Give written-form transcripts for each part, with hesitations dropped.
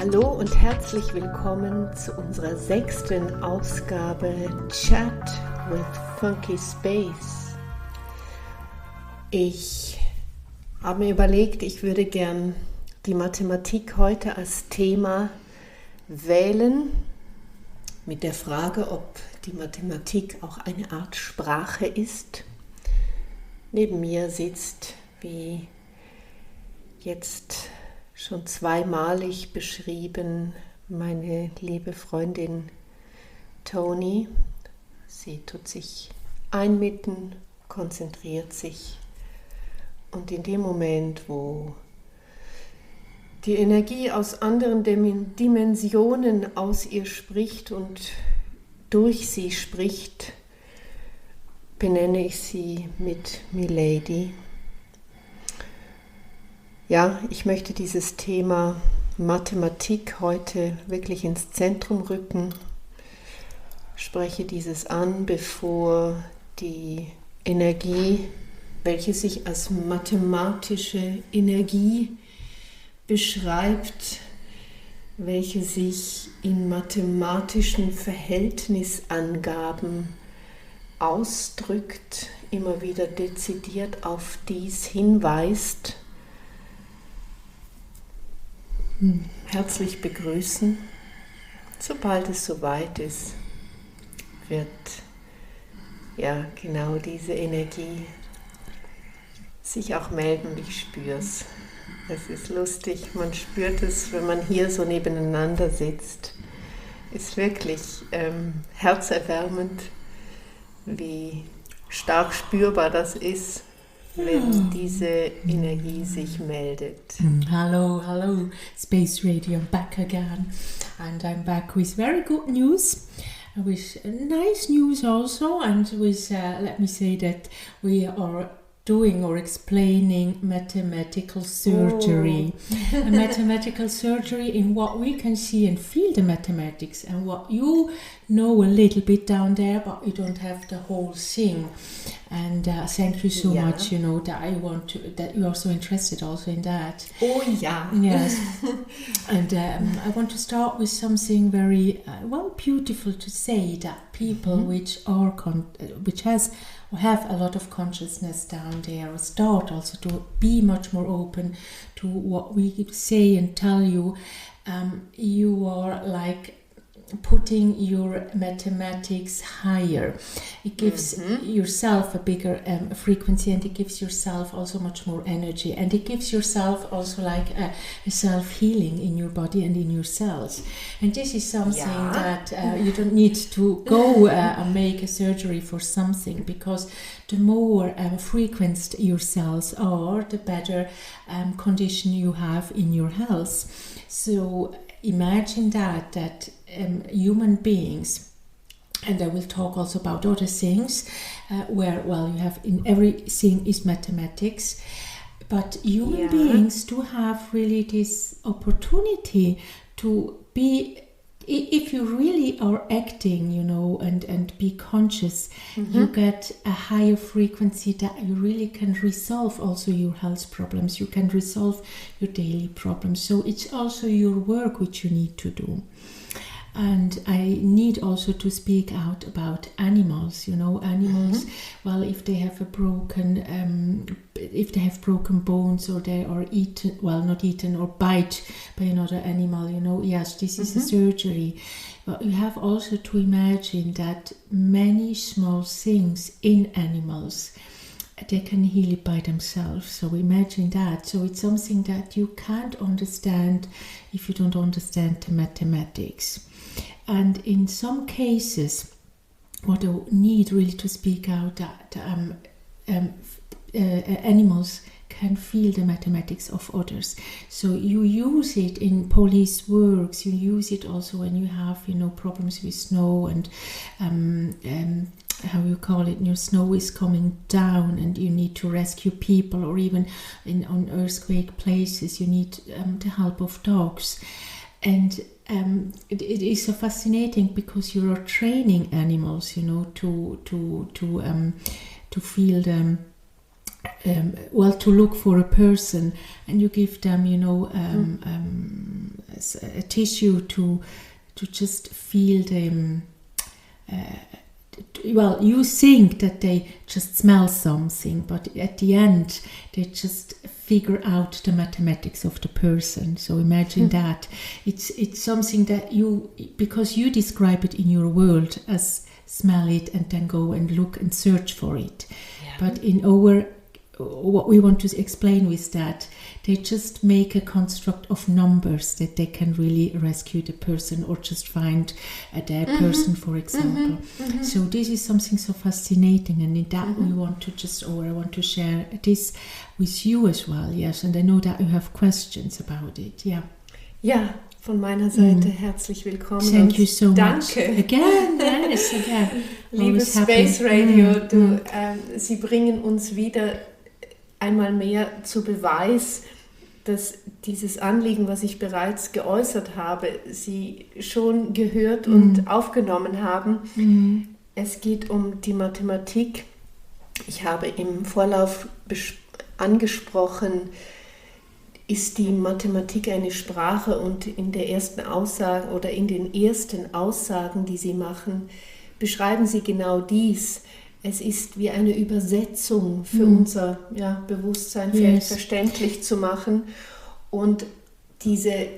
Hallo und herzlich willkommen zu unserer 6. Ausgabe Chat with Funky Space. Ich habe mir überlegt, ich würde gern die Mathematik heute als Thema wählen, mit der Frage, ob die Mathematik auch eine Art Sprache ist. Neben mir sitzt, wie jetzt schon zweimalig beschrieben, meine liebe Freundin Toni. Sie tut sich einmitten, konzentriert sich und in dem Moment, wo die Energie aus anderen Dimensionen aus ihr spricht und durch sie spricht, benenne ich sie mit Milady. Ja, ich möchte dieses Thema Mathematik heute wirklich ins Zentrum rücken. Spreche dieses an, bevor die Energie, welche sich als mathematische Energie beschreibt, welche sich in mathematischen Verhältnisangaben ausdrückt, immer wieder dezidiert auf dies hinweist, herzlich begrüßen. Sobald es soweit ist, wird ja genau diese Energie sich auch melden und ich spüre es. Es ist lustig, man spürt es, wenn man hier so nebeneinander sitzt. Ist wirklich herzerwärmend, wie stark spürbar das ist, wenn diese Energie sich meldet. Hello, Space Radio, I'm back again, and I'm back with very good news, with nice news also, and with, let me say that we are doing or explaining mathematical surgery. A mathematical surgery in what we can see and feel the mathematics, and what you know a little bit down there, but you don't have the whole thing. And thank you so much, that you are so interested also in that. Oh yeah. Yes. And I want to start with something very beautiful to say, that people which are have a lot of consciousness down there start also to be much more open to what we say and tell you. You are like putting your mathematics higher. It gives yourself a bigger frequency, and it gives yourself also much more energy, and it gives yourself also like a self-healing in your body and in your cells. And this is something that you don't need to go and make a surgery for something, because the more frequent your cells are, the better condition you have in your health. So imagine that human beings, and I will talk also about other things, where you have in everything is mathematics, but human beings do have really this opportunity to be, if you really are acting, and be conscious, you get a higher frequency that you really can resolve also your health problems. You can resolve your daily problems. So it's also your work which you need to do. And I need also to speak out about animals. Animals. Well, if they have broken bones, or they are eaten, not eaten or bite by another animal. Yes, this is a surgery. But you have also to imagine that many small things in animals, they can heal it by themselves. So imagine that. So it's something that you can't understand if you don't understand the mathematics. And in some cases, what I need really to speak out, that animals can feel the mathematics of others. So you use it in police works, you use it also when you have, problems with snow and how you call it, snow is coming down and you need to rescue people, or even on earthquake places, you need the help of dogs. And it is so fascinating, because you are training animals, to feel them, to look for a person, and you give them, a tissue to just feel them. Well, you think that they just smell something, but at the end they just figure out the mathematics of the person. So imagine that it's something that you, because you describe it in your world as smell it and then go and look and search for it. But in our, what we want to explain with that, they just make a construct of numbers that they can really rescue the person or just find a dead person, for example. So this is something so fascinating, and in that we want to just, or I want to share this with you as well. Yes, and I know that you have questions about it. Ja, von meiner Seite herzlich willkommen. Thank you so much. Again, yes, again. Liebe Space Radio, Sie bringen uns wieder einmal mehr zu Beweis, dass dieses Anliegen, was ich bereits geäußert habe, Sie schon gehört und aufgenommen haben. Es geht um die Mathematik. Ich habe im Vorlauf angesprochen, ist die Mathematik eine Sprache, und in der ersten Aussage oder in den ersten Aussagen, die Sie machen, beschreiben Sie genau dies. Es ist wie eine Übersetzung für unser Bewusstsein verständlich zu machen. Und diese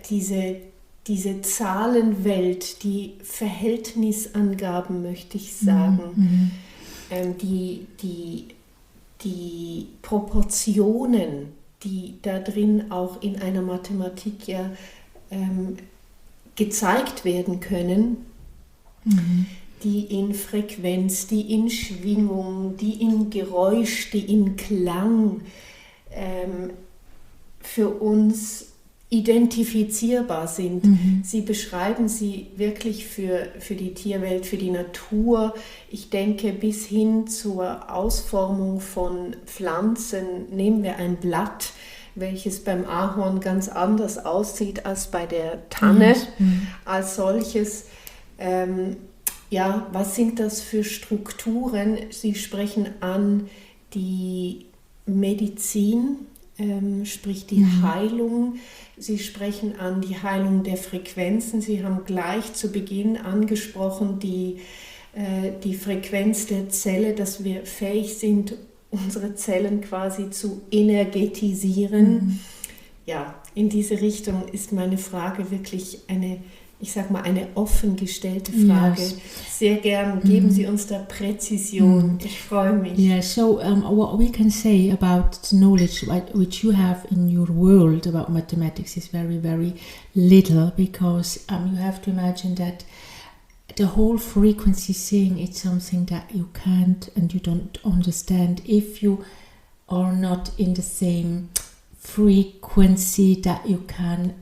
Zahlenwelt, die Verhältnisangaben, möchte ich sagen, die Proportionen, die da drin auch in einer Mathematik gezeigt werden können, die in Frequenz, die in Schwingung, die in Geräusch, die in Klang für uns identifizierbar sind. Sie beschreiben sie wirklich für die Tierwelt, für die Natur. Ich denke bis hin zur Ausformung von Pflanzen. Nehmen wir ein Blatt, welches beim Ahorn ganz anders aussieht als bei der Tanne als solches. Was sind das für Strukturen? Sie sprechen an die Medizin, sprich die Heilung. Sie sprechen an die Heilung der Frequenzen. Sie haben gleich zu Beginn angesprochen die Frequenz der Zelle, dass wir fähig sind, unsere Zellen quasi zu energetisieren. Ja, in diese Richtung ist meine Frage wirklich eine offen gestellte Frage. Yes. Sehr gern geben Sie uns da Präzision. Ich freue mich. Yeah, so what we can say about the knowledge which you have in your world about mathematics is very, very little, because you have to imagine that the whole frequency thing is something that you can't and you don't understand if you are not in the same frequency that you can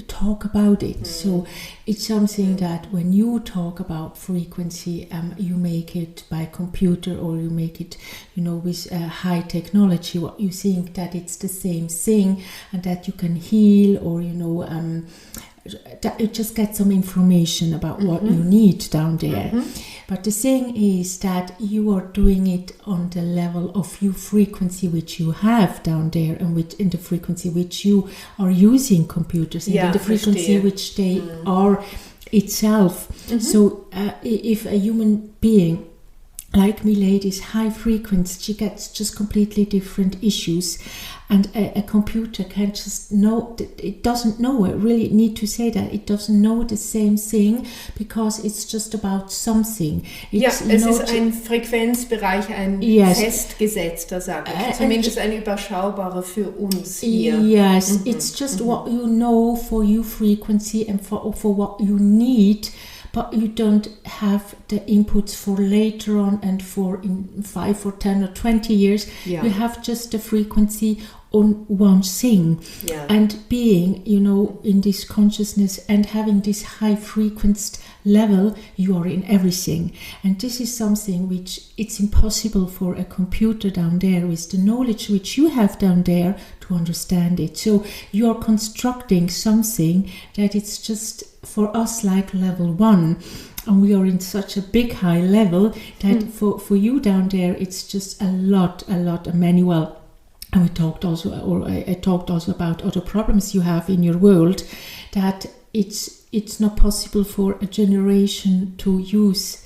talk about it. So it's something that when you talk about frequency, you make it by computer or you make it, with high technology. What you think that it's the same thing and that you can heal, or that you just get some information about what you need down there. But the thing is that you are doing it on the level of your frequency which you have down there, and in the frequency which you are using computers, and in the frequency which they are itself. So if a human being like Milady is high frequency, she gets just completely different issues, and a computer can just know, it doesn't know, I really need to say that, it doesn't know the same thing, because it's just about something. Es ist ein Frequenzbereich, ein festgesetzter, sage ich, zumindest ein überschaubarer für uns hier. Yes, it's just what you know for your frequency and for what you need, but you don't have the inputs for later on and for in 5 or 10 or 20 years. You have just the frequency on one thing. And being, in this consciousness and having this high frequenced level, you are in everything. And this is something which it's impossible for a computer down there with the knowledge which you have down there to understand it. So you are constructing something that it's just for us like level 1, and we are in such a big high level that for you down there it's just a lot, many, and we talked also, or I talked also about other problems you have in your world, that it's not possible for a generation to use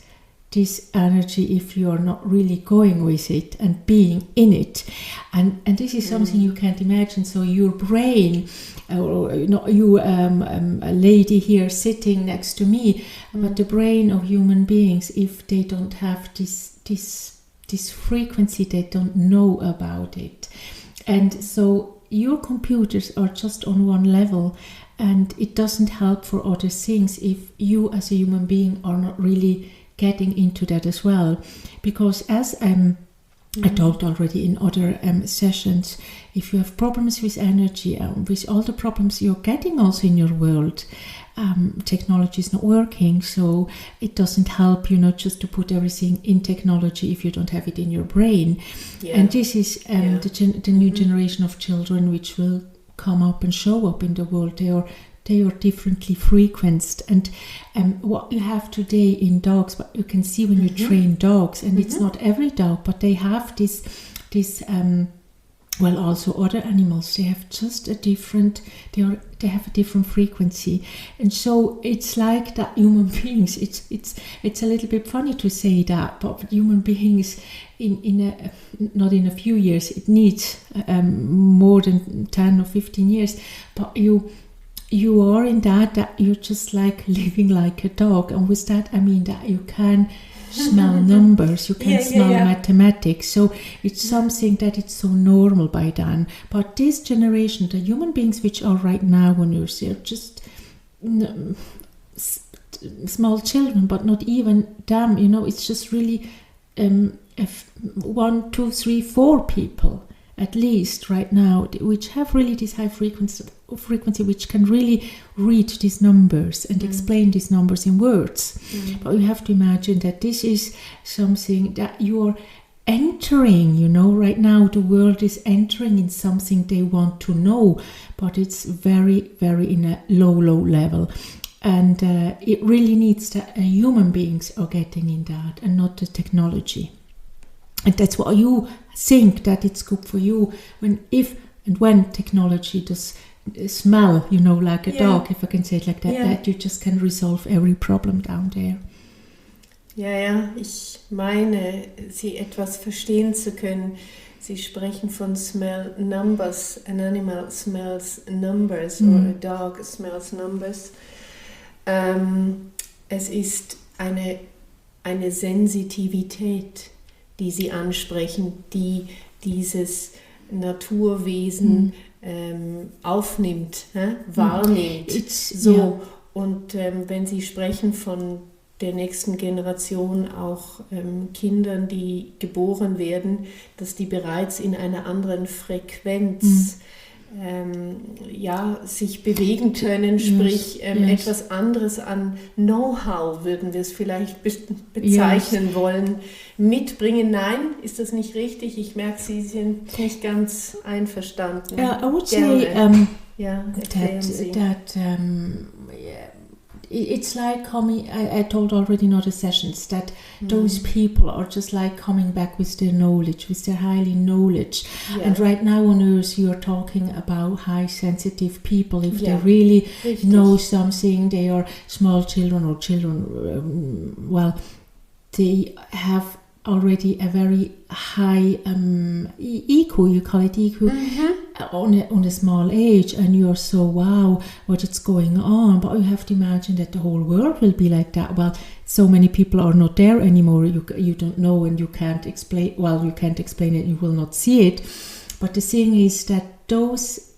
this energy if you are not really going with it and being in it, and this is something you can't imagine. So your brain, or you a lady here sitting next to me, but the brain of human beings, if they don't have this frequency, they don't know about it. And so your computers are just on one level, and it doesn't help for other things if you as a human being are not really getting into that as well. Because as I talked already in other sessions, if you have problems with energy, with all the problems you're getting also in your world, technology is not working, so it doesn't help, just to put everything in technology if you don't have it in your brain. And this is the new generation of children which will come up and show up in the world. They are differently frequenced, and what you have today in dogs, but you can see when you train dogs, and it's not every dog, but they have this well, also other animals, they have just a different, they have a different frequency. And so it's like that human beings, it's a little bit funny to say that, but human beings not in a few years, it needs more than 10 or 15 years, but you are in that you're just like living like a dog. And with that I mean that you can smell numbers, you can smell mathematics, so it's something that it's so normal by then. But this generation, the human beings which are right now on Earth, they're just small children, but not even them, it's just really 1, 2, 3, 4 people at least right now, which have really this high frequency, which can really read these numbers and explain these numbers in words. But you have to imagine that this is something that you're entering, right now the world is entering in something they want to know, but it's very, very in a low level. And it really needs that human beings are getting in that and not the technology. And that's what you think that it's good for you when technology does smell, like a dog, if I can say it like that, that you just can resolve every problem down there. Ja, ich meine, Sie etwas verstehen zu können. Sie sprechen von smell numbers. An animal smells numbers or a dog smells numbers. Es ist eine Sensitivität, die Sie ansprechen, die dieses Naturwesen aufnimmt, wahrnimmt. Und wenn Sie sprechen von der nächsten Generation, auch Kindern, die geboren werden, dass die bereits in einer anderen Frequenz sich bewegen können, sprich etwas anderes an Know-how, würden wir es vielleicht bezeichnen wollen, mitbringen. Nein, ist das nicht richtig? Ich merke, Sie sind nicht ganz einverstanden. I would say it's like coming, I told already in other sessions that those people are just like coming back with their knowledge, with their highly knowledge. And right now on Earth you are talking about high sensitive people. If they really know something, they are small children or children, they have already a very high EQ, you call it EQ, on a small age, and you're so wow, what is going on. But you have to imagine that the whole world will be like that. Well, so many people are not there anymore, you don't know, and you can't explain, you can't explain it, you will not see it. But the thing is that those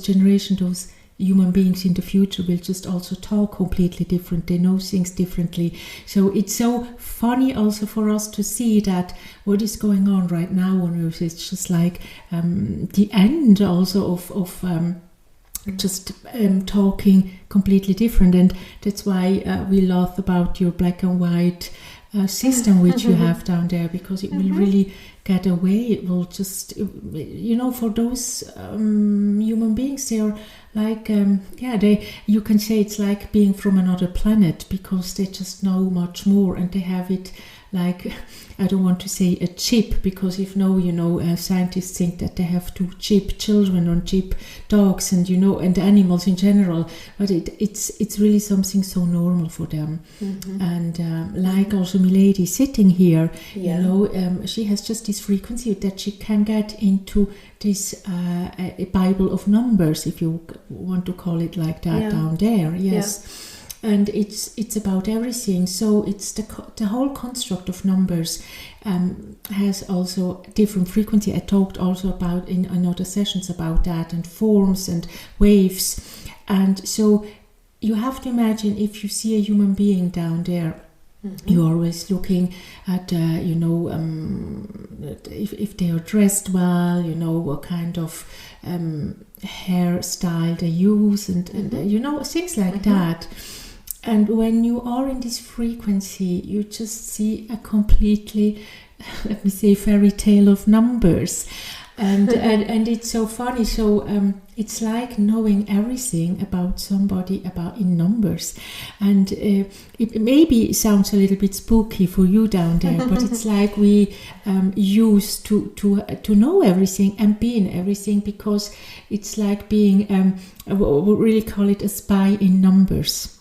generations, those human beings in the future will just also talk completely different. They know things differently. So it's so funny also for us to see that what is going on right now on Earth is just like the end also of talking completely different. And that's why we laugh about your black and white system which you have down there, because it will really get away. It will just, for those human beings, they are like, you can say it's like being from another planet, because they just know much more and they have it like, I don't want to say a chip, because if no, scientists think that they have to chip children or chip dogs and and animals in general, but it's really something so normal for them. And like also Milady sitting here, she has just this frequency that she can get into this a Bible of numbers, if you want to call it like that, down there. Yes. And it's about everything. So it's the whole construct of numbers has also different frequency. I talked also about in other sessions about that, and forms and waves. And so you have to imagine, if you see a human being down there, you're always looking at, if they are dressed well, what kind of hairstyle they use, and things like that. And when you are in this frequency, you just see a completely, let me say, fairy tale of numbers. And and it's so funny. So it's like knowing everything about somebody in numbers. And it maybe sounds a little bit spooky for you down there, but it's like we used to know everything and be in everything, because it's like being, we really call it a spy in numbers.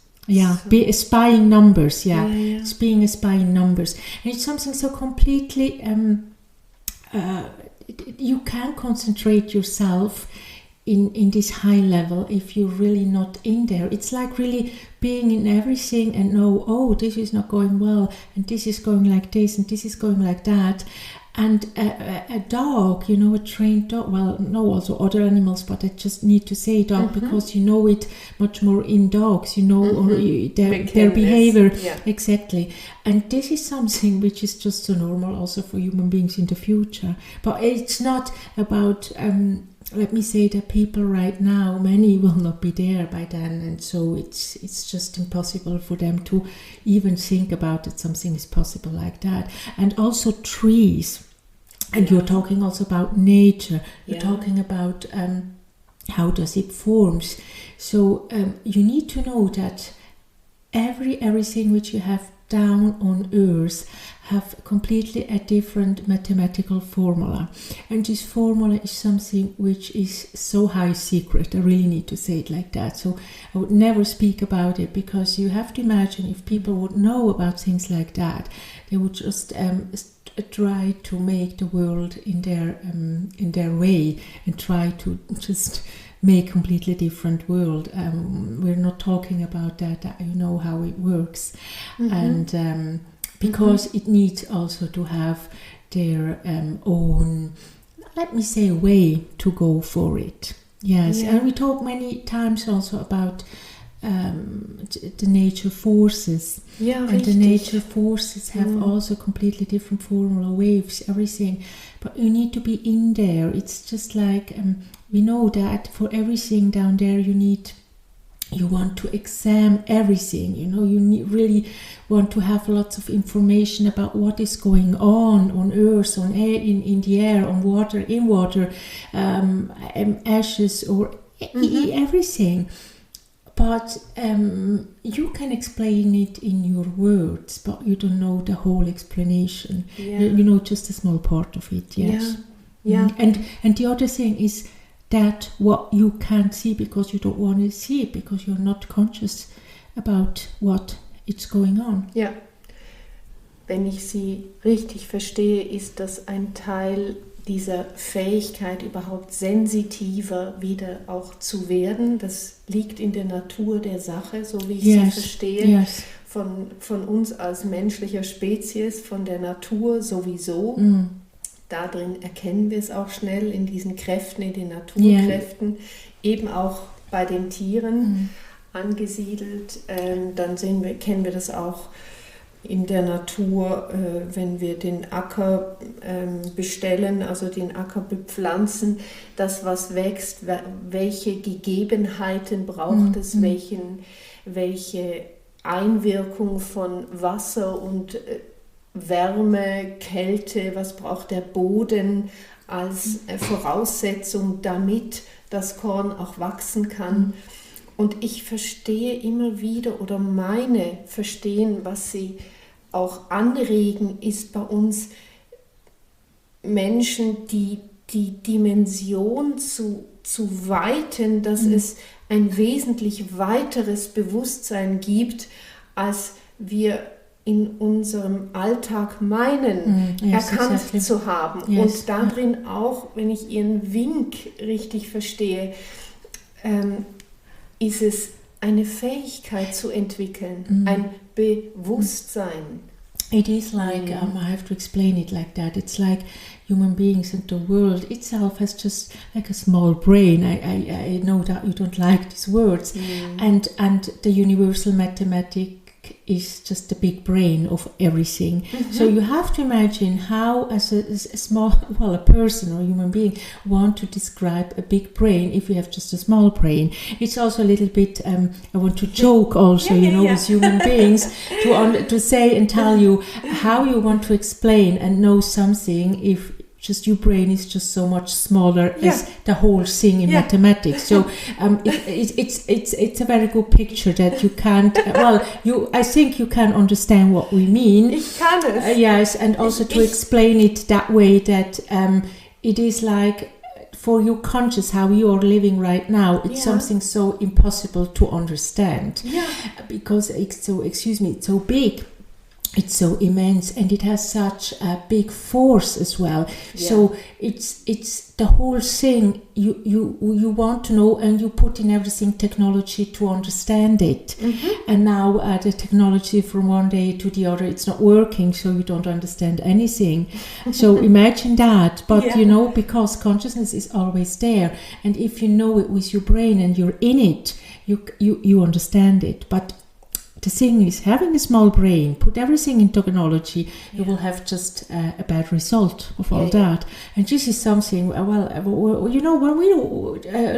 Be spying numbers. It's being a spy in numbers, and it's something so completely. You can concentrate yourself in this high level if you're really not in there. It's like really being in everything and know, oh, this is not going well, and this is going like this, and this is going like that. And a dog, a trained dog, well, no, also other animals, but I just need to say dog because you know it much more in dogs, or their behavior. Exactly. And this is something which is just so normal also for human beings in the future. But it's not about, let me say, that people right now, many will not be there by then, and so it's just impossible for them to even think about that something is possible like that. And also trees. And you're talking also about nature. You're talking about how does it forms. So you need to know that everything which you have down on earth have completely a different mathematical formula. And this formula is something which is so high secret. I really need to say it like that. So I would never speak about it, because you have to imagine, if people would know about things like that, they would just try to make the world in their way, and try to just make a completely different world. We're not talking about that. You know how it works. And because it needs also to have their own, let me say, way to go for it. Yes. And we talk many times also about the nature forces. And the nature forces have also completely different formula, waves, everything. But you need to be in there. It's just like, we know that for everything down there you want to examine everything, you really want to have lots of information about what is going on earth, on air, in the air, on water, in water, ashes, or everything. But you can explain it in your words, but you don't know the whole explanation. You know just a small part of it, yes. And the other thing is that what you can't see because you don't want to see it, because you're not conscious about what is going on. Ja, wenn ich Sie richtig verstehe, ist das ein Teil dieser Fähigkeit, überhaupt sensitiver wieder auch zu werden. Das liegt in der Natur der Sache, so wie ich sie verstehe, von uns als menschlicher Spezies, von der Natur sowieso. Darin erkennen wir es auch schnell, in diesen Kräften, in den Naturkräften, eben auch bei den Tieren angesiedelt. Dann kennen wir das auch in der Natur, wenn wir den Acker bestellen, also den Acker bepflanzen, das, was wächst, welche Gegebenheiten braucht es, welche Einwirkung von Wasser und Wärme, Kälte, was braucht der Boden als Voraussetzung, damit das Korn auch wachsen kann. Und ich verstehe immer wieder oder meine verstehen, was Sie auch anregen, ist bei uns Menschen die Dimension zu weiten, dass es ein wesentlich weiteres Bewusstsein gibt, als wir in unserem Alltag meinen, erkannt zu haben. Und darin auch, wenn ich Ihren Wink richtig verstehe, ist es eine Fähigkeit zu entwickeln, ein Bewusstsein. It is like, I have to explain it like that. It's like human beings and the world itself has just like a small brain. I know that you don't like these words. And the universal mathematic is just the big brain of everything. So you have to imagine how, as a small, a person or a human being want to describe a big brain if you have just a small brain. It's also a little bit, I want to joke also, with human beings to say and tell you how you want to explain and know something if just your brain is just so much smaller as the whole thing in mathematics. So it's a very good picture that you can't. I think you can understand what we mean. Ich kann es. Yes, and also to explain it that way that it is like for you conscious how you are living right now. It's something so impossible to understand because it's so. Excuse me. It's so big. It's so immense, and it has such a big force as well. So it's the whole thing. You want to know, and you put in everything technology to understand it. And now the technology from one day to the other, it's not working, so you don't understand anything. So imagine that. But because consciousness is always there, and if you know it with your brain and you're in it, you understand it. But the thing is, having a small brain, put everything in technology, you will have just a bad result of all that. And this is something, when we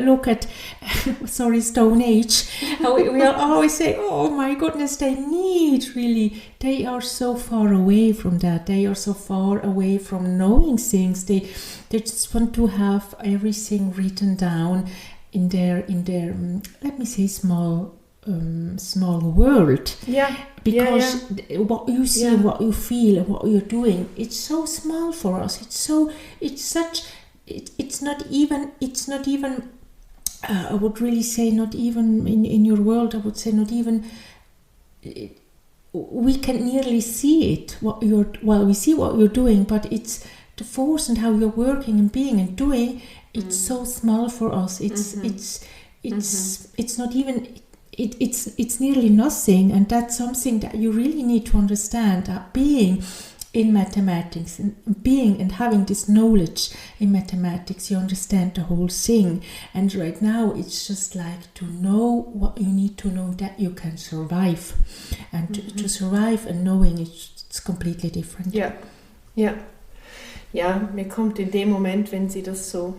look at, Stone Age, we are always saying, oh my goodness, they are so far away from that. They are so far away from knowing things. They just want to have everything written down in their let me say, small world, because what you see, what you feel, and what you're doing, it's so small for us. It's not even. I would really say not even in your world. I would say not even. We can nearly see it. We see what you're doing, but it's the force and how you're working and being and doing. It's so small for us. It's not even. It's nearly nothing, and that's something that you really need to understand, that being in mathematics and being and having this knowledge in mathematics, you understand the whole thing. And right now it's just like to know what you need to know that you can survive, and to survive and knowing it's completely different. Mir kommt in dem Moment, wenn Sie das so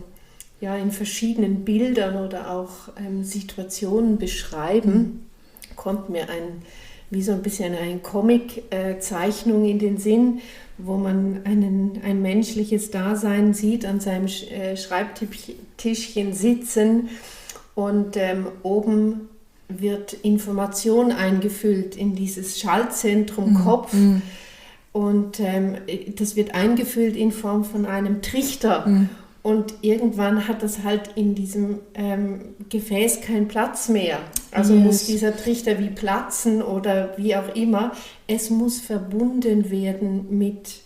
in verschiedenen Bildern oder auch Situationen beschreiben, kommt mir wie so ein bisschen eine Comic-Zeichnung in den Sinn, wo man ein menschliches Dasein sieht, an seinem Schreibtischchen sitzen, und oben wird Information eingefüllt in dieses Schaltzentrum Kopf, und das wird eingefüllt in Form von einem Trichter. Und irgendwann hat das halt in diesem Gefäß keinen Platz mehr. Also muss dieser Trichter wie platzen oder wie auch immer. Es muss verbunden werden mit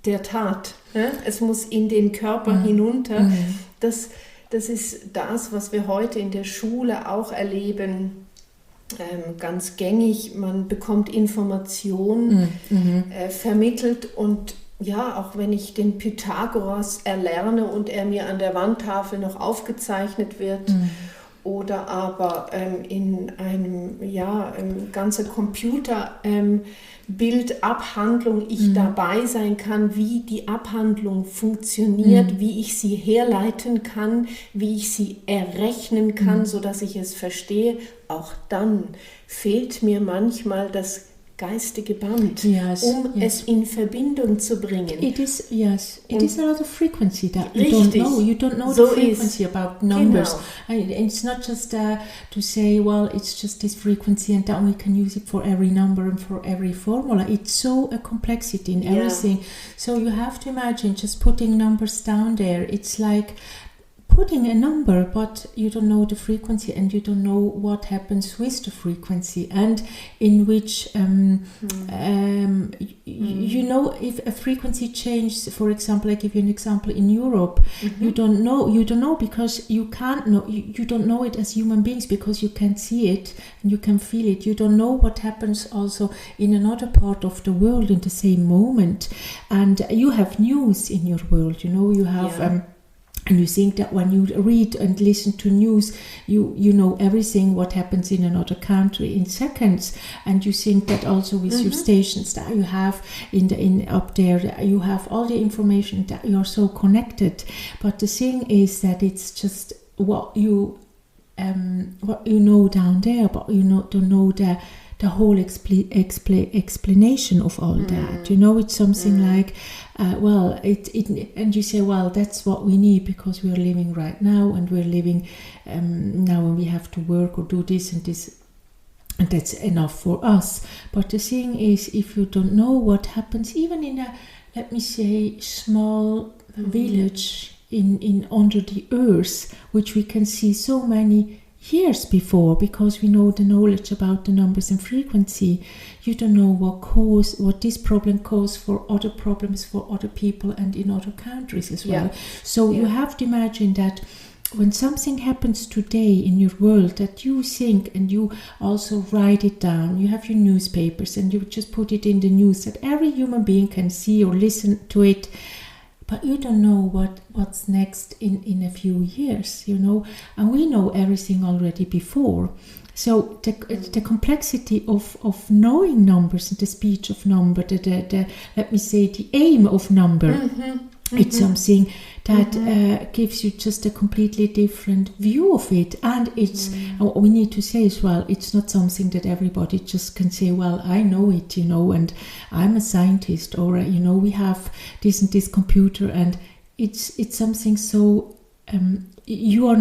der Tat. Ne? Es muss in den Körper hinunter. Das ist das, was wir heute in der Schule auch erleben. Ganz gängig. Man bekommt Informationen vermittelt, und auch wenn ich den Pythagoras erlerne und er mir an der Wandtafel noch aufgezeichnet wird, oder aber in einem ganze Computerbildabhandlung ich dabei sein kann, wie die Abhandlung funktioniert, wie ich sie herleiten kann, wie ich sie errechnen kann, sodass ich es verstehe. Auch dann fehlt mir manchmal das geistige Band, Yes, um yes. es in Verbindung zu bringen. It is, yes. It is a lot of frequency that you Richtig. don't know. You don't know So the frequency ist. about numbers. Genau. And it's not just to say, well, it's just this frequency and then we can use it for every number and for every formula. It's so a complexity in everything. So you have to imagine just putting numbers down there. It's like putting a number, but you don't know the frequency and you don't know what happens with the frequency and in which you know, if a frequency changes, for example, I give you an example in Europe, you don't know because you can't know, you don't know it as human beings because you can't see it and you can feel it. You don't know what happens also in another part of the world in the same moment, and you have news in your world, you know, you have and you think that when you read and listen to news, you know everything what happens in another country in seconds, and you think that also with your stations that you have in up there, you have all the information, that you are so connected. But the thing is that it's just what you know down there, but you don't know the whole explanation of all that. You know, it's something like, well, it and you say, well, that's what we need because we are living right now, and we're living now, and we have to work or do this and this, and that's enough for us. But the thing is, if you don't know what happens, even in a, let me say, small village in under the earth, which we can see so many years before, because we know the knowledge about the numbers and frequency, you don't know what this problem causes for other problems for other people and in other countries as well. So you have to imagine that when something happens today in your world that you think and you also write it down, you have your newspapers and you just put it in the news that every human being can see or listen to it. But you don't know what's next in a few years, you know, and we know everything already before. So the complexity of knowing numbers and the speech of number, the let me say the aim of number, it's something that gives you just a completely different view of it. And it's what we need to say as well, it's not something that everybody just can say, well, I know it, you know, and I'm a scientist, or you know, we have this and this computer, and it's something so you are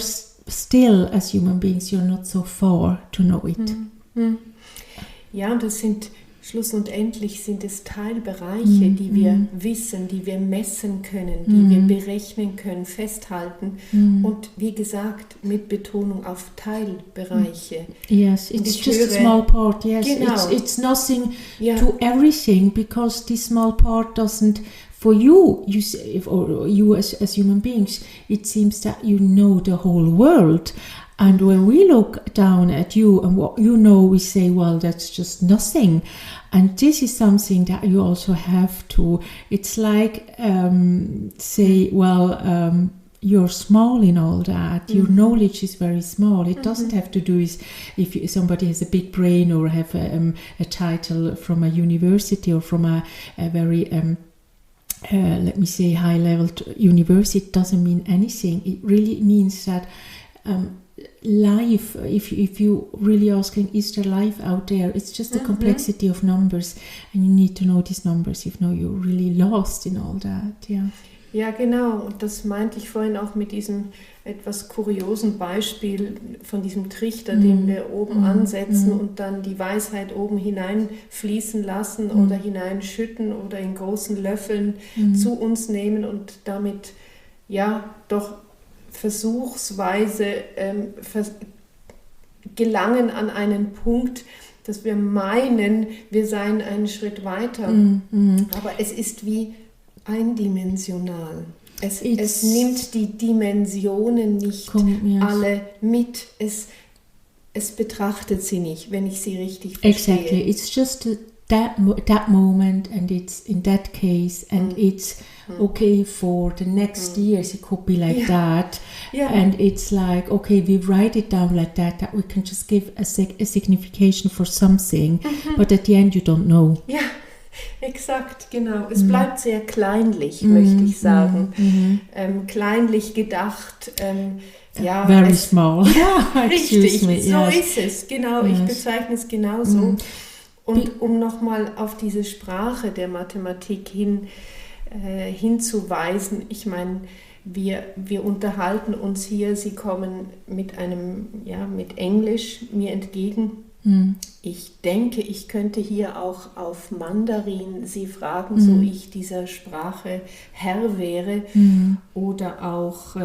still, as human beings, you're not so far to know it. Ja, und das sind Schluss und endlich sind es Teilbereiche, die wir wissen, die wir messen können, die wir berechnen können, festhalten. Und wie gesagt, mit Betonung auf Teilbereiche. Yes, it's just a small part. Yes, genau. It's nothing to everything, because this small part doesn't. For you, or you as human beings, it seems that you know the whole world. And when we look down at you and what you know, we say, well, that's just nothing. And this is something that you also have to, it's like, say, well, you're small in all that. Your knowledge is very small. It doesn't have to do with if somebody has a big brain or have a title from a university or from a very... let me say high level university. It doesn't mean anything. It really means that life, if you really asking, is there life out there, it's just the complexity of numbers, and you need to know these numbers if no, you're really lost in all that. Ja, genau. Und das meinte ich vorhin auch mit diesem etwas kuriosen Beispiel von diesem Trichter, den wir oben ansetzen und dann die Weisheit oben hineinfließen lassen oder hineinschütten oder in großen Löffeln zu uns nehmen und damit ja doch versuchsweise gelangen an einen Punkt, dass wir meinen, wir seien einen Schritt weiter. Aber es ist wie eindimensional. Es nimmt die Dimensionen nicht alle mit. Es betrachtet sie nicht, wenn ich sie richtig verstehe. Exactly. It's just that moment, and it's in that case, and it's okay for the next years. It could be like that, and it's like, okay, we write it down like that we can just give a signification for something, but at the end you don't know. Ja. Exakt, genau. Es bleibt sehr kleinlich, möchte ich sagen. Kleinlich gedacht. Ja, very small. Ja, richtig, me, so yes. ist es, genau, ich bezeichne es genauso. Und um nochmal auf diese Sprache der Mathematik hinzuweisen, ich meine, wir unterhalten uns hier, Sie kommen mit Englisch mir entgegen. Ich denke, ich könnte hier auch auf Mandarin Sie fragen, so ich dieser Sprache Herr wäre, oder auch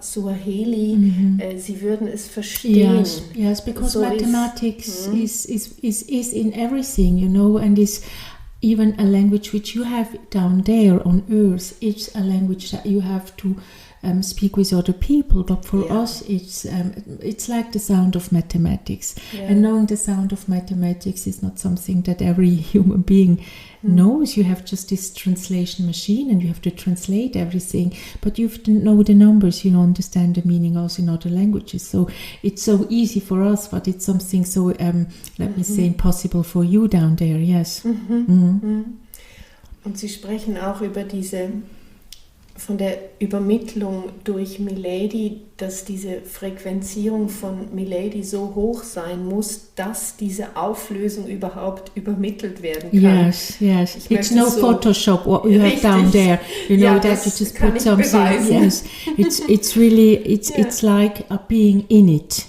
Swahili, Sie würden es verstehen. Yes, because so mathematics is in everything, you know, and is even a language which you have down there on earth. It's a language that you have to speak with other people, but for us it's like the sound of mathematics, and knowing the sound of mathematics is not something that every human being knows. You have just this translation machine and you have to translate everything, but you have to know the numbers, you understand the meaning also in other languages. So it's so easy for us, but it's something so let me say impossible for you down there. Yes. Und Sie sprechen auch über von der Übermittlung durch Milady, dass diese Frequenzierung von Milady so hoch sein muss, dass diese Auflösung überhaupt übermittelt werden kann. Yes. It's no Photoshop what you have down there. You know that you just put something. Beweisen. Yes, it's really it's like being in it,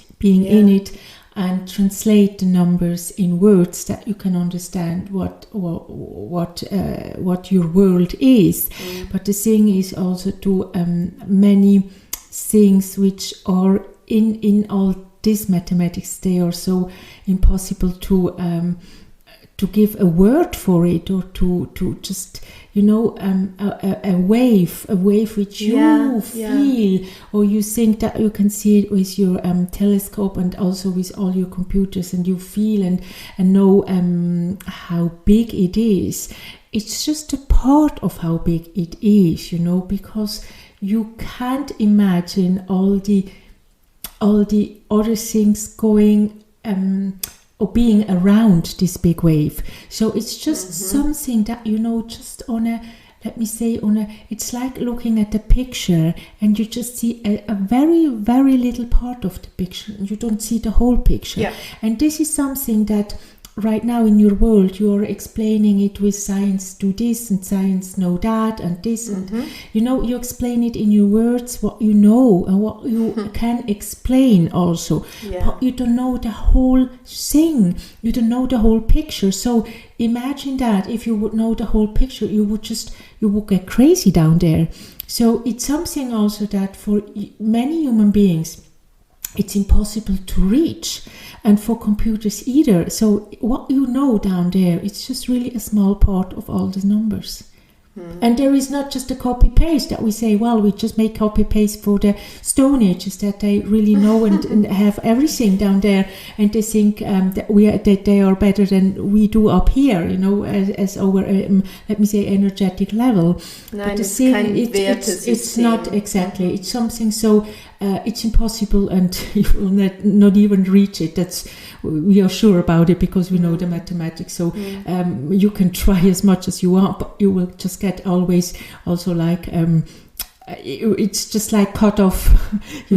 and translate the numbers in words that you can understand what your world is. But the thing is also to many things which are in all these mathematics, they are so impossible to give a word for it, or to just a wave which you feel, or you think that you can see it with your telescope and also with all your computers, and you feel and know how big it is. It's just a part of how big it is, because you can't imagine all the other things going or being around this big wave. So it's just something that, just on a, let me say, it's like looking at a picture and you just see a very, very little part of the picture. You don't see the whole picture. Yeah. And this is something that right now in your world, you're explaining it with science do this and science know that and this. And, you explain it in your words, what you know and what you can explain also. Yeah. But you don't know the whole thing. You don't know the whole picture. So imagine that if you would know the whole picture, you would get crazy down there. So it's something also that for many human beings, it's impossible to reach, and for computers either. So what you know down there, it's just really a small part of all the numbers. And there is not just a copy-paste that we say, well, we just make copy-paste for the Stone Ages, that they really know and have everything down there, and they think that they are better than we do up here, as our, let me say, energetic level. Nein, but the thing, it's not exactly. It's something so it's impossible, and you will not even reach it. We are sure about it because we know the mathematics. So you can try as much as you want, but you will just get always also like it's just like cut off, the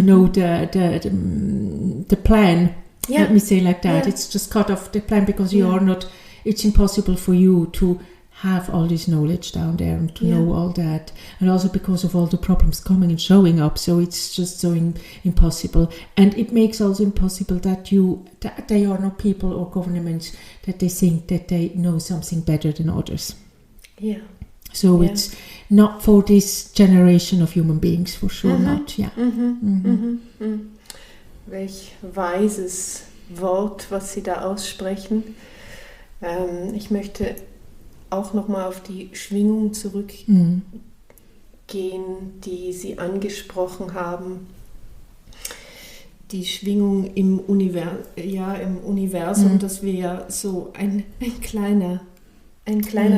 plan. Yeah. Let me say like that. Yeah. It's just cut off the plan because you are not. It's impossible for you to have all this knowledge down there and to know all that, and also because of all the problems coming and showing up, so it's just so impossible. And it makes also impossible that they are not people or governments that they think that they know something better than others. So it's not for this generation of human beings, for sure not. Welch weises Wort, was Sie da aussprechen. Ich möchte auch nochmal auf die Schwingung zurückgehen, die Sie angesprochen haben. Die Schwingung im Universum, dass wir ja so ein kleiner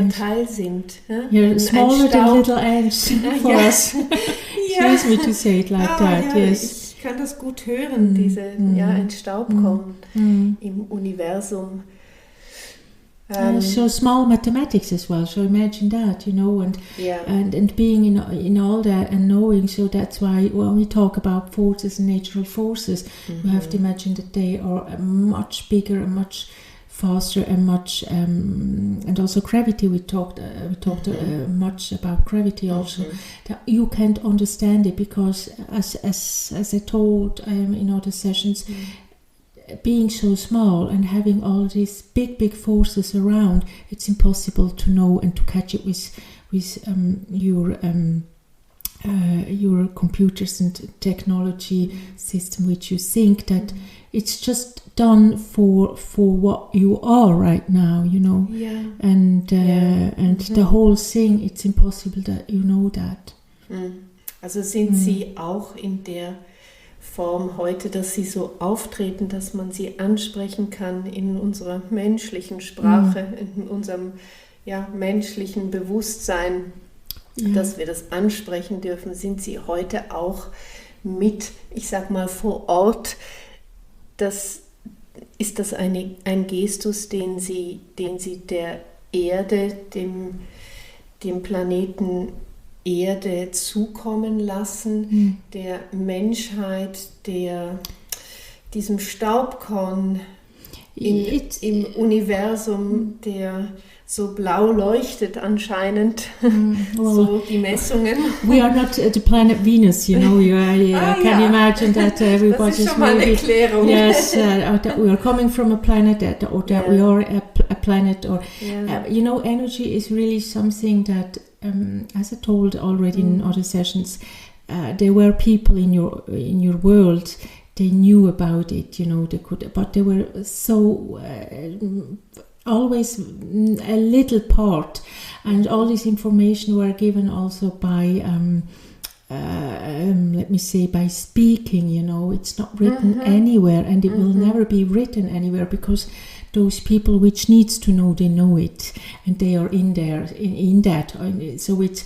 Teil sind. You're smaller than little ants for us. Excuse me to say it like that. Yes. Ich kann das gut hören, ein Staub kommt im Universum. So small mathematics as well. So imagine that, and being in all that and knowing. So that's why when we talk about forces and natural forces, we have to imagine that they are much bigger and much faster and much, and also gravity. We talked much about gravity also. That you can't understand it because, as I told in other sessions. Being so small and having all these big forces around, it's impossible to know and to catch it with your computers and technology system, which you think that it's just done for what you are right now, and the whole thing, it's impossible that you know that. Also sind Sie auch in der Form heute, dass sie so auftreten, dass man sie ansprechen kann in unserer menschlichen Sprache, in unserem menschlichen Bewusstsein, dass wir das ansprechen dürfen, sind sie heute auch mit, ich sag mal, vor Ort. Ist das ein Gestus, den sie der Erde, dem Planeten Erde zukommen lassen, der Menschheit, diesem Staubkorn im Universum, der so blau leuchtet anscheinend, so die Messungen. We are not the planet Venus, can you imagine that everybody's das ist schon mal eine Erklärung. Yes, that we are coming from a planet, that we are a planet, or energy is really something that, as I told already in other sessions, there were people in your world. They knew about it, they could, but they were so always a little part, and all this information were given also by let me say, by speaking. It's not written anywhere, and it will never be written anywhere, because those people which needs to know, they know it, and they are in there in that. So it's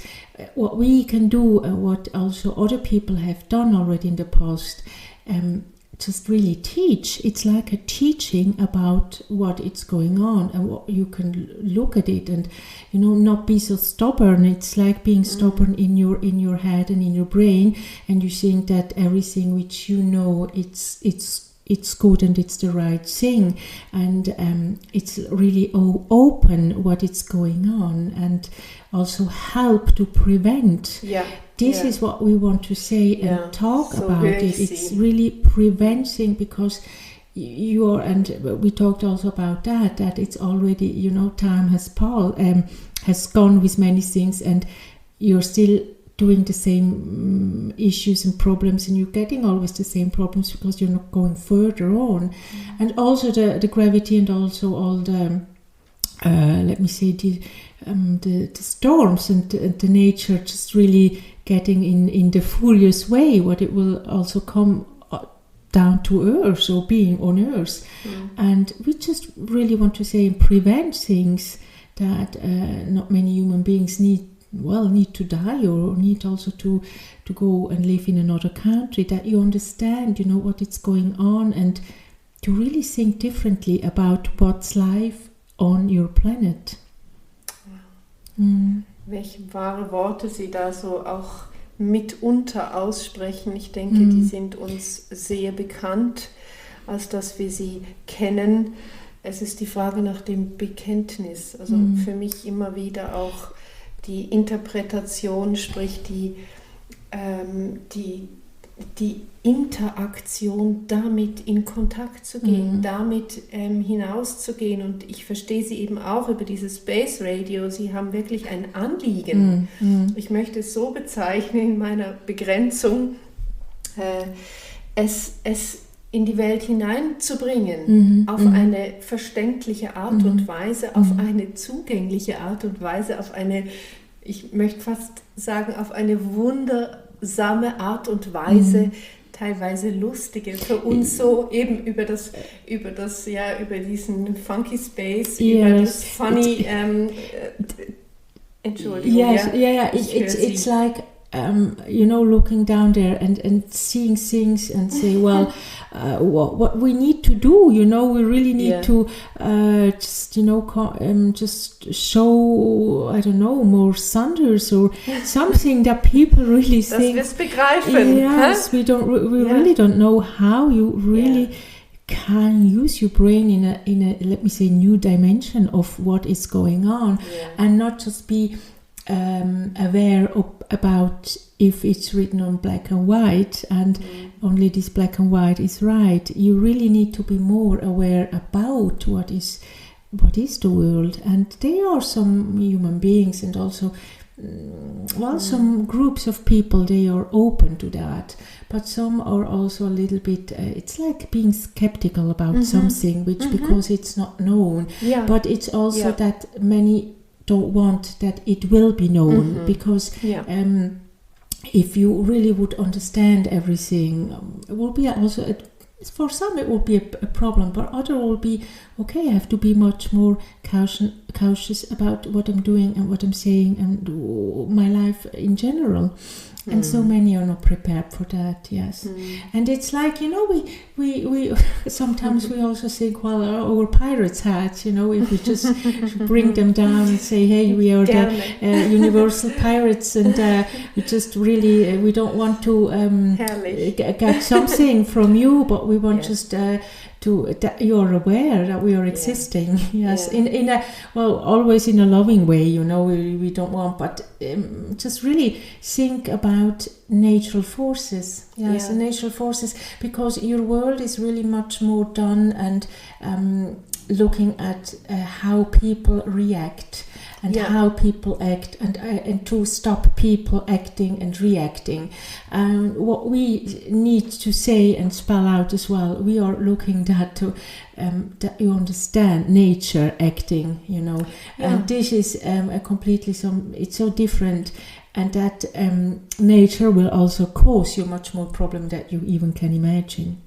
what we can do, what also other people have done already in the past. Just really teach. It's like a teaching about what is going on, and what you can look at it, and not be so stubborn. It's like being stubborn in your head and in your brain, and you think that everything which it's good and it's the right thing, and it's really open what is going on, and also help to prevent. This is what we want to say and talk so about it. It's really preventing, because you are, and we talked also about that it's already, time has gone with many things, and you're still doing the same issues and problems, and you're getting always the same problems because you're not going further on. And also the gravity, and also all the let me say the storms and the nature just really getting in the furious way, what it will also come down to earth, or being on earth. And we just really want to say and prevent things that not many human beings need to die, or need also to go and live in another country, that you understand, what is going on, and to really think differently about what's life on your planet. Welche wahre Worte Sie da so auch mitunter aussprechen. Ich denke, die sind uns sehr bekannt, als dass wir sie kennen. Es ist die Frage nach dem Bekenntnis. Also für mich immer wieder auch die Interpretation, sprich die Interaktion, damit in Kontakt zu gehen, damit hinauszugehen. Und ich verstehe Sie eben auch über dieses Space Radio. Sie haben wirklich ein Anliegen. Ich möchte es so bezeichnen in meiner Begrenzung, es in die Welt hineinzubringen, auf eine verständliche Art und Weise, auf eine zugängliche Art und Weise, auf eine, ich möchte fast sagen, auf eine wundersame Art und Weise, teilweise lustige, für uns so eben über diesen Funky Space, über das Funny, Entschuldigung. Yes, it's like looking down there and seeing things and say, well, what we need to do, we really need to just show, I don't know, more thunders or something that people really think. Dass wir es begreifen. Yes, we really don't know how you really can use your brain in a let me say new dimension of what is going on, and not just be aware about if it's written on black and white and only this black and white is right. You really need to be more aware about what is the world, and there are some human beings and also some groups of people, they are open to that, but some are also a little bit it's like being skeptical about something which because it's not known, but it's also that many don't want that it will be known, because if you really would understand everything, it will be also for some it will be a problem, but other will be okay. I have to be much more cautious about what I'm doing and what I'm saying and my life in general. And so many are not prepared for that. Yes, and it's like we sometimes we also think, well, our pirates hats. If we just bring them down and say, hey, we are the universal pirates, and we just really we don't want to get something from you, but we want just that you are aware that we are existing. Yes, in a always in a loving way. We don't want, but just really think about natural forces. Yes, the natural forces, because your world is really much more done and looking at how people react and how people act, and to stop people acting and reacting. What we need to say and spell out as well, we are looking that you understand nature acting, and this is a completely it's so different, and that nature will also cause you much more problem that you even can imagine.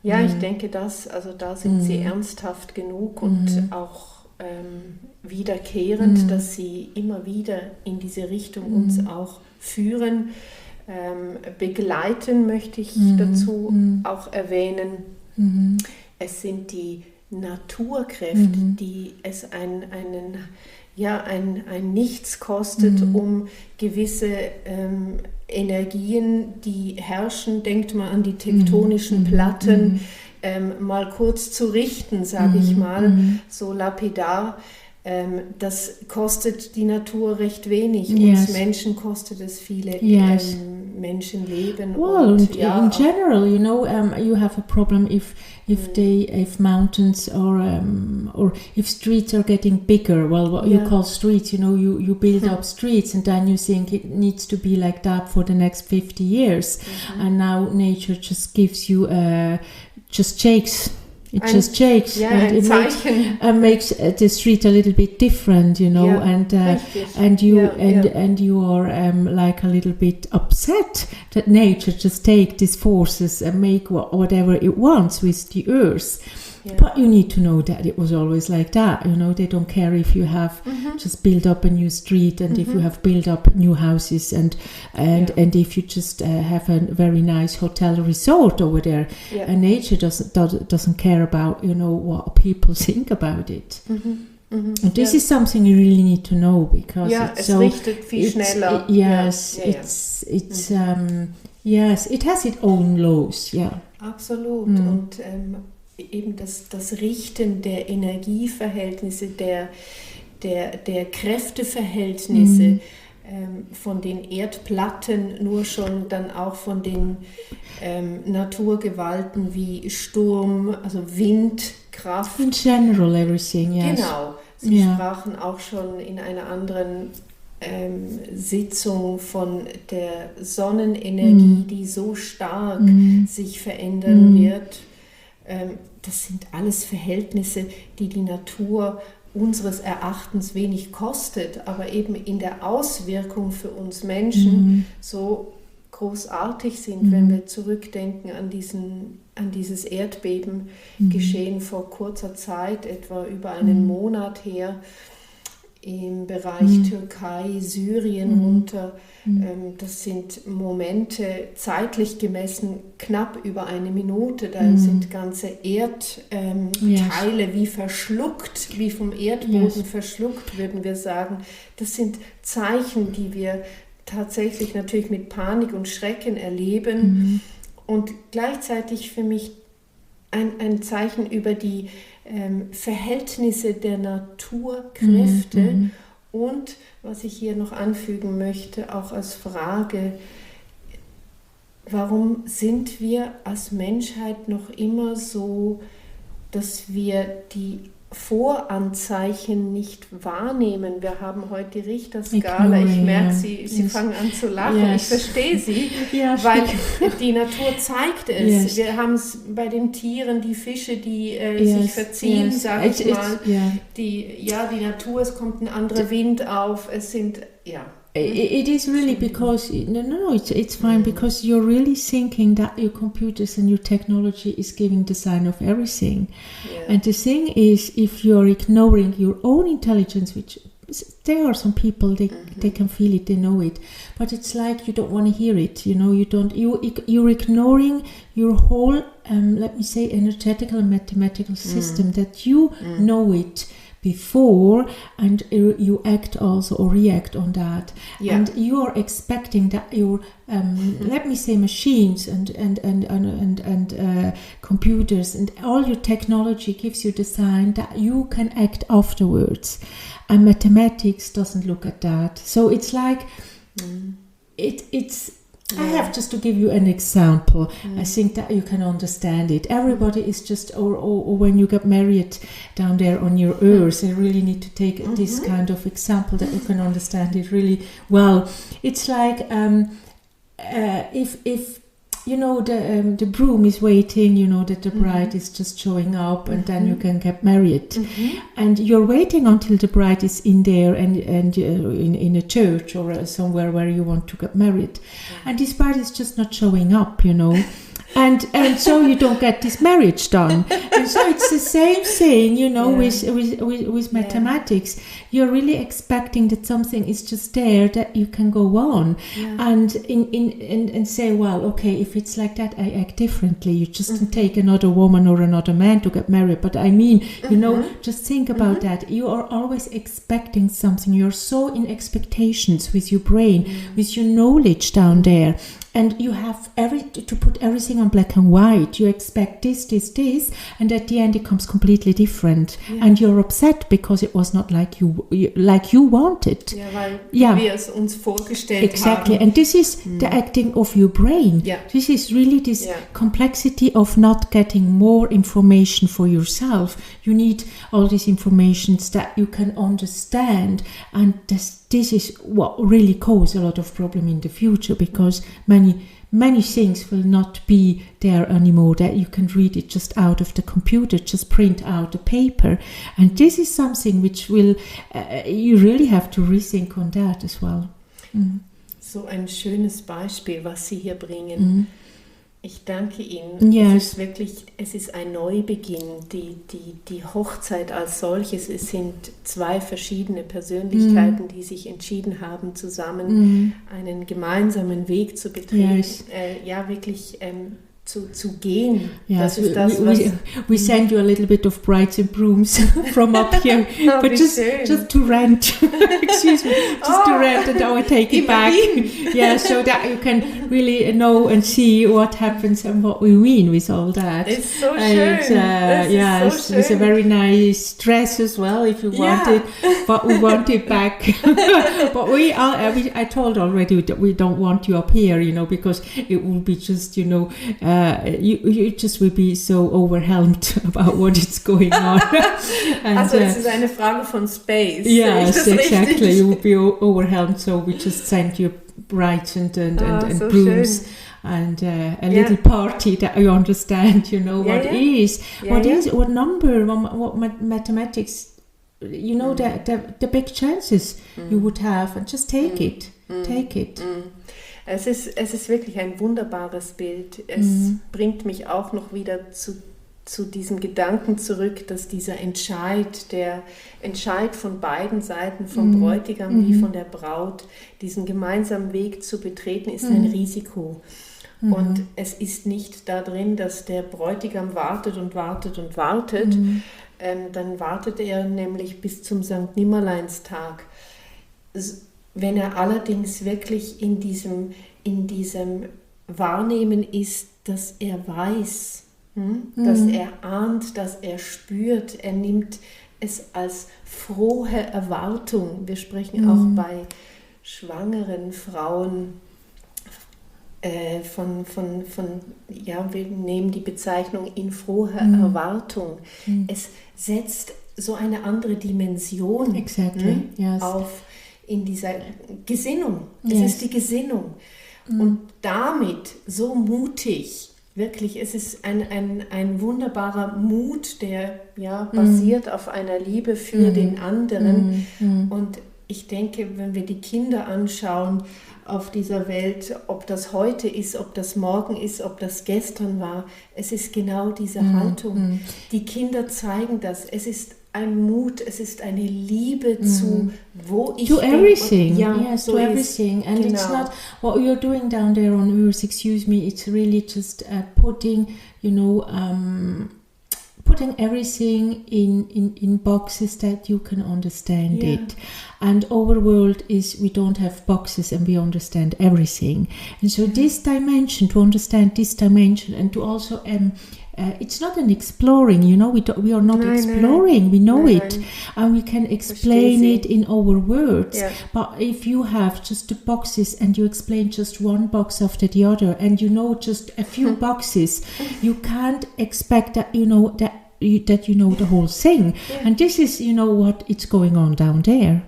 Ja, ich denke, da sind sie ernsthaft genug und auch wiederkehrend, dass sie immer wieder in diese Richtung uns auch führen. Begleiten möchte ich dazu auch erwähnen. Es sind die Naturkräfte, die es ein Nichts kostet, um gewisse Energien, die herrschen, denkt mal an die tektonischen Platten, mal kurz zu richten, sage ich mal, so lapidar. Das kostet die Natur recht wenig. Uns Menschen kostet es viele Menschenleben. Well, in general, you have a problem if mountains or if streets are getting bigger. Well, what you call streets, you build up streets, and then you think it needs to be like that for the next 50 years, and now nature just gives you just shakes. It just shakes, and it makes the street a little bit different, and you are like a little bit upset that nature just take these forces and make whatever it wants with the earth. But you need to know that it was always like that. They don't care if you have just built up a new street, and if you have built up new houses, and if you just have a very nice hotel resort over there. And nature doesn't care about what people think about it. And this is something you really need to know, because es richtet viel schneller. It has its own laws. Absolut. Und eben das Richten der Energieverhältnisse, der Kräfteverhältnisse von den Erdplatten, nur schon dann auch von den Naturgewalten wie Sturm, also Windkraft. In general, everything, yes. Genau. Sie sprachen auch schon in einer anderen Sitzung von der Sonnenenergie, die so stark sich verändern wird. Das sind alles Verhältnisse, die die Natur unseres Erachtens wenig kostet, aber eben in der Auswirkung für uns Menschen so großartig sind, wenn wir zurückdenken an dieses Erdbeben, geschehen vor kurzer Zeit, etwa über einen Monat her. im Bereich Türkei, Syrien runter. Das sind Momente, zeitlich gemessen, knapp über 1 Minute. Da sind ganze Erdteile wie verschluckt, wie vom Erdboden verschluckt, würden wir sagen. Das sind Zeichen, die wir tatsächlich natürlich mit Panik und Schrecken erleben. Und gleichzeitig für mich ein Zeichen über die Verhältnisse der Naturkräfte und, was ich hier noch anfügen möchte, auch als Frage, warum sind wir als Menschheit noch immer so, dass wir die Voranzeichen nicht wahrnehmen? Wir haben heute die Richterskala. Ich merke, Sie fangen an zu lachen. Ich verstehe Sie, weil die Natur zeigt es. Wir haben es bei den Tieren, die Fische, die sich verziehen, sage ich mal. Die Natur, es kommt ein anderer Wind auf. Es sind, It is really because it's fine because you're really thinking that your computers and your technology is giving the sign of everything, and the thing is, if you're ignoring your own intelligence, which there are some people they can feel it, they know it, but it's like you don't want to hear it. You're ignoring your whole let me say energetical and mathematical system that you know it before, and you act also or react on that, and you are expecting that your let me say machines and computers and all your technology gives you the sign that you can act afterwards, and mathematics doesn't look at that. So it's like it's I have just to give you an example. I think that you can understand it. Everybody is just, or when you get married down there on your earth, I really need to take this kind of example that you can understand it really well. It's like if the groom is waiting, that the bride is just showing up, and then you can get married, and you're waiting until the bride is in there and in a church or somewhere where you want to get married, and this bride is just not showing up, and so you don't get this marriage done. And so it's the same thing, with mathematics. You're really expecting that something is just there that you can go on, and and say, well, okay, if it's like that, I act differently. You just take another woman or another man to get married. But I mean, just think about that. You are always expecting something. You're so in expectations with your brain, with your knowledge down there. And you have to put everything on black and white. You expect this, and at the end it comes completely different. And you're upset because it was not like you wanted. Ja, weil wir es uns vorgestellt haben. Exactly, and this is the acting of your brain. This is really this complexity of not getting more information for yourself. You need all these informations that you can understand, and this is what really causes a lot of problem in the future, because many things will not be there anymore, that you can read it just out of the computer, just print out the paper. And this is something which will you really have to rethink on that as well. So ein schönes Beispiel, was Sie hier bringen. Ich danke Ihnen. Es ist ein Neubeginn, die Hochzeit als solches. Es sind 2 verschiedene Persönlichkeiten, die sich entschieden haben, zusammen einen gemeinsamen Weg zu betreten, wirklich zu gehen. Yes, das ist das, we send you a little bit of brides and brooms from up here, but just to rent. Excuse me, just to rent, and I will take it back. So that you can really know and see what happens and what we mean with all that. It's so schön. It's a very nice dress as well, if you want it, but we want it back. But I told already that we don't want you up here, because it will be just, you just will be so overwhelmed about what is going on. Also es ist eine Frage von Space. Yes, exactly. You will be overwhelmed, so we just send you brides and so brooms. Schön. And a little party that you understand, what number, what mathematics, the big chances you would have, and just take it. Take it. Es ist wirklich ein wunderbares Bild. Es bringt mich auch noch wieder zu zu diesem Gedanken zurück, dass dieser Entscheid, der Entscheid von beiden Seiten, vom Bräutigam wie von der Braut, diesen gemeinsamen Weg zu betreten, ist ein Risiko. Und es ist nicht da drin, dass der Bräutigam wartet und wartet und wartet. Dann wartet er nämlich bis zum Sankt Nimmerleinstag. Wenn er allerdings wirklich in diesem Wahrnehmen ist, dass er weiß, dass er ahnt, dass er spürt, er nimmt es als frohe Erwartung. Wir sprechen auch bei schwangeren Frauen wir nehmen die Bezeichnung in froher Erwartung. Es setzt so eine andere Dimension auf in dieser Gesinnung. Es ist die Gesinnung. Und damit so mutig, wirklich, es ist ein wunderbarer Mut, der basiert auf einer Liebe für den anderen. Und ich denke, wenn wir die Kinder anschauen auf dieser Welt, ob das heute ist, ob das morgen ist, ob das gestern war, es ist genau diese Haltung. Die Kinder zeigen das. Es ist ein Mut, es ist eine Liebe zu, wo ich to everything, yes, so to everything, and genau. It's not what you're doing down there on Earth. Excuse me, it's really just putting, putting everything in boxes that you can understand it. And our world is, we don't have boxes and we understand everything. And so this dimension, to understand this dimension and to also it's not an exploring, we are not exploring, we know it, and we can explain it in our words. But if you have just the boxes and you explain just one box after the other, and just a few boxes, you can't expect that you know the whole thing. And this is what it's going on down there.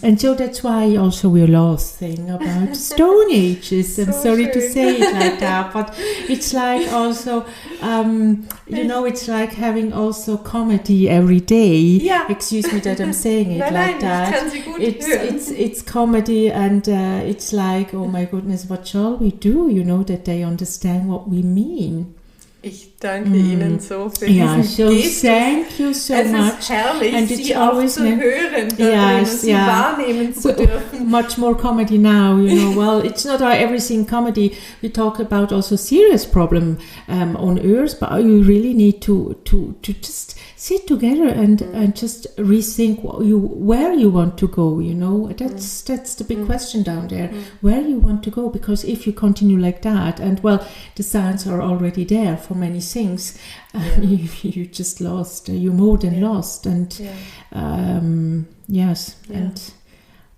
And so that's why also we're laughing about Stone Ages. I'm sorry to say it like that, but it's like also, it's like having also comedy every day. Excuse me that I'm saying it that. It's comedy, and it's like, oh my goodness, what shall we do? That they understand what we mean. Ich danke Ihnen so für diesen Gestus. Thank you so much. Es ist herrlich, and Sie auch zu hören, Sie wahrnehmen zu dürfen. Much more comedy now, Well, it's not everything comedy. We talk about also serious problem on Earth, but you really need to just sit together and just rethink where you want to go. That's the big question down there. Where you want to go, because if you continue like that, and the signs are already there for many things, you just lost. You're more than lost, and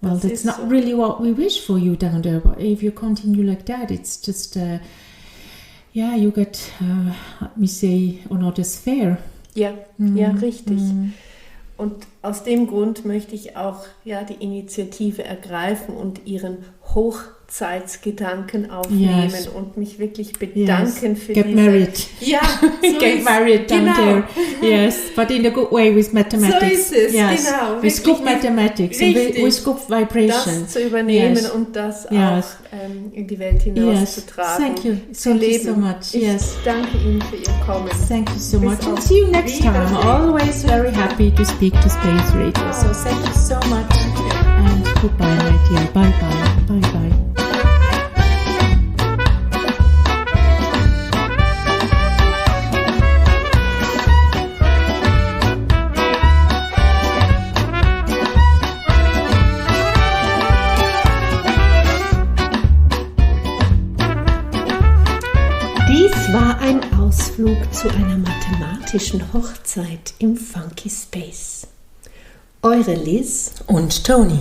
that's not really what we wish for you down there. But if you continue like that, it's just you get let me say another sphere. Ja, richtig. Und aus dem Grund möchte ich auch die Initiative ergreifen und Ihren Hochzeitsgedanken aufnehmen und mich wirklich bedanken für Get married. Ja, so Get married down there. Yes, but in a good way with mathematics. So ist es, genau. With good mathematics and with good vibration. Das zu übernehmen und das auch in die Welt hinaus zu tragen. Thank you. Zu leben. You so much. Ich danke Ihnen für Ihr Kommen. Thank you so much. And see you next time. Always very happy to speak to Space Radio. So thank you so much. And goodbye, my dear. Bye bye. Bye bye. Dies war ein Ausflug zu einer mathematischen Hochzeit im Funky Space. Eure Liz und Toni.